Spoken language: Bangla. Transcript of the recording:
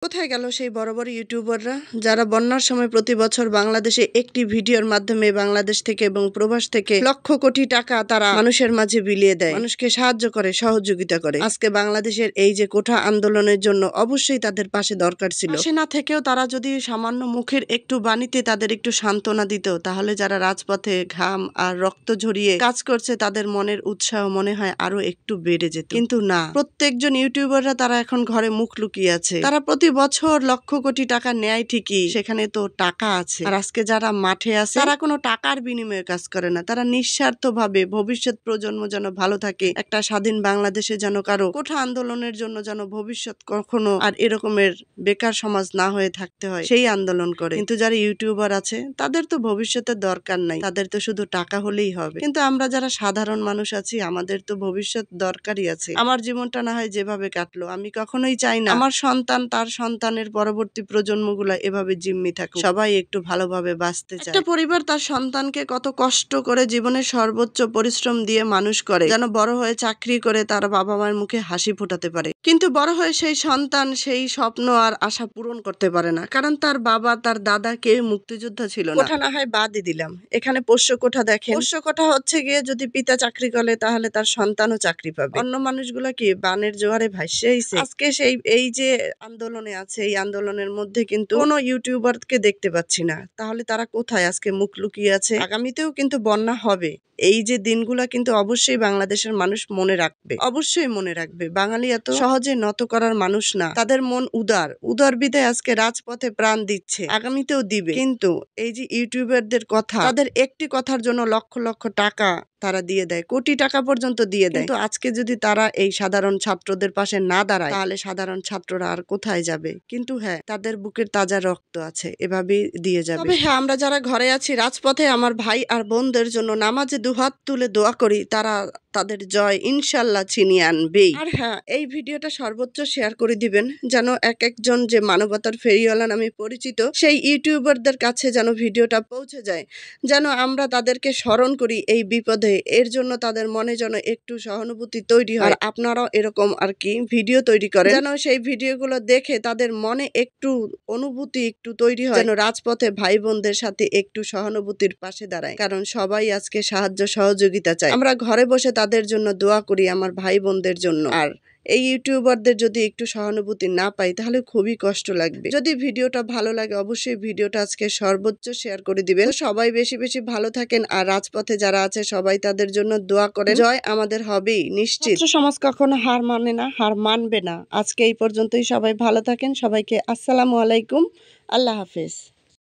কোথায় গেল সেই বড় বড় ইউটিউবাররা যারা বন্যার সময় প্রতি বছর বাংলাদেশে একটি ভিডিওর মাধ্যমে বাংলাদেশ থেকে এবং প্রবাস থেকে লক্ষ কোটি টাকা তারা মানুষের মাঝে বিলিয়ে দেয়, মানুষকে সাহায্য করে, সহযোগিতা করে। আজকে বাংলাদেশের এই যে কোঠা আন্দোলনের জন্য অবশ্যই তাদের পাশে দরকার ছিল। পাশে না থেকেও তারা যদি সামান্য মুখের একটু বাণীতে তাদের একটু সান্ত্বনা দিত, তাহলে যারা রাজপথে ঘাম আর রক্ত ঝরিয়ে কাজ করছে তাদের মনের উৎসাহ মনে হয় আরো একটু বেড়ে যেত। কিন্তু না, প্রত্যেকজন ইউটিউবাররা তারা এখন ঘরে মুখ লুকিয়ে আছে। তারা প্রতি বছর লক্ষ কোটি টাকা নেয় ঠিকই, সেখানে তো টাকা আছে। আর আজকে যারা মাঠে আছে তারা কোনো টাকার বিনিময়ে কাজ করে না, তারা নিঃস্বার্থ ভাবে ভবিষ্যৎ প্রজন্ম যেন ভালো থাকে, একটা স্বাধীন বাংলাদেশে যেন কারো কোঠা আন্দোলনের জন্য যেন ভবিষ্যৎ কখনো আর এরকমের বেকার সমাজ না হয়ে থাকতে হয়, সেই আন্দোলন করে। কিন্তু যারা ইউটিউবার আছে তাদের তো ভবিষ্যতের দরকার নাই, তাদের তো শুধু টাকা হলেই হবে। কিন্তু আমরা যারা সাধারণ মানুষ আছি আমাদের তো ভবিষ্যৎ দরকারই আছে। আমার জীবনটা না হয় যেভাবে কাটলো, আমি কখনোই চাই না আমার সন্তান তার সন্তানের পরবর্তী প্রজন্মগুলা এভাবে জিম্মি থাকুক। সবাই একটু ভালোভাবে বাঁচতে চায়। একটা পরিবার তার সন্তানকে কত কষ্ট করে জীবনের সর্বোচ্চ পরিশ্রম দিয়ে মানুষ করে, যেন বড় হয়ে চাকরি করে তার বাবা মায়ের মুখে হাসি ফোটাতে পারে। কিন্তু বড় হয়ে সেই সন্তান সেই স্বপ্ন আর আশা পূরণ করতে পারে না, কারণ তার বাবা তার দাদা কেউ মুক্তিযোদ্ধা ছিল না। কোঠা না হয় বাদই দিলাম, এখানে পোষ্য কোঠা দেখেন। পোষ্য কোঠা হচ্ছে গিয়ে যদি পিতা চাকরি করে তাহলে তার সন্তানও চাকরি পাবে। অন্য মানুষগুলা কি বানের জোয়ারে ভাসছে আইছে? আজকে সেই এই যে আন্দোলনে আছে, এই আন্দোলনের মধ্যে কিন্তু কোনো ইউটিউবারকে দেখতে পাচ্ছি না। তাহলে তারা কোথায়? আজকে মুখ লুকিয়ে আছে। আগামীতেও কিন্তু বন্যা হবে। এই যে দিনগুলা কিন্তু অবশ্যই বাংলাদেশের মানুষ মনে রাখবে, অবশ্যই মনে রাখবে। বাঙালি এত সহজে নত করার মানুষ না, তাদের মন উদার বিধায় আজকে রাজপথে প্রাণ দিচ্ছে, আগামীতেও দিবে। কিন্তু এই যে ইউটিউবারদের কথা, তাদের একটি কথার জন্য লক্ষ লক্ষ টাকা তারা দিয়ে দেয়, কোটি টাকা পর্যন্ত দিয়ে দেয়। কিন্তু আজকে যদি তারা এই সাধারণ ছাত্রদের পাশে না দাঁড়ায় তাহলে সাধারণ ছাত্ররা আর কোথায় যাবে? কিন্তু হ্যাঁ, তাদের বুকের তাজা রক্ত আছে, এভাবেই দিয়ে যাবে। তবে হ্যাঁ, আমরা যারা ঘরে আছি রাজপথে আমার ভাই আর বোনদের জন্য নামাজে দুহাত তুলে দোয়া করি, তারা তাদের জয় ইনশাল্লাহ ছিনিয়ে আনবেই। আর হ্যাঁ, এই ভিডিওটা সর্বোচ্চ শেয়ার করে দিবেন, যেন একজন যে মানবতার ফেরিওয়ালা নামে পরিচিত সেই ইউটিউবারদের কাছে যেন ভিডিওটা পৌঁছে যায়, যেন আমরা তাদেরকে স্মরণ করি এই বিপদে। এর জন্য তাদের মনে যেন একটু সহানুভূতি তৈরি হয়। আর আপনারাও এরকম আর কি ভিডিও তৈরি করেন, যেন সেই ভিডিওগুলো দেখে তাদের মনে একটু অনুভূতি একটু তৈরি হয়, যেন রাজপথে ভাই বোনদের সাথে একটু সহানুভূতির পাশে দাঁড়ায়। কারণ সবাই আজকে সাহায্য সহযোগিতা চায়। আমরা ঘরে বসে তাদের জন্য দোয়া করি, আমার ভাই বোনদের জন্য। আর এই ইউটিউবারদের যদি একটু সহানুভূতি না পাই তাহলে খুবই কষ্ট লাগবে। যদি ভিডিওটা ভালো লাগে অবশ্যই ভিডিওটা আজকে সর্বোচ্চ শেয়ার করে দিবেন। সবাই বেশি বেশি ভালো থাকেন, আর রাজপথে যারা আছে সবাই তাদের জন্য দোয়া করেন। জয় আমাদের হবেই নিশ্চিত। সমাজ কখনো হার মানে না, হার মানবে না। আজকে এই পর্যন্তই, সবাই ভালো থাকেন। সবাইকে আসসালামু আলাইকুম, আল্লাহ হাফেজ।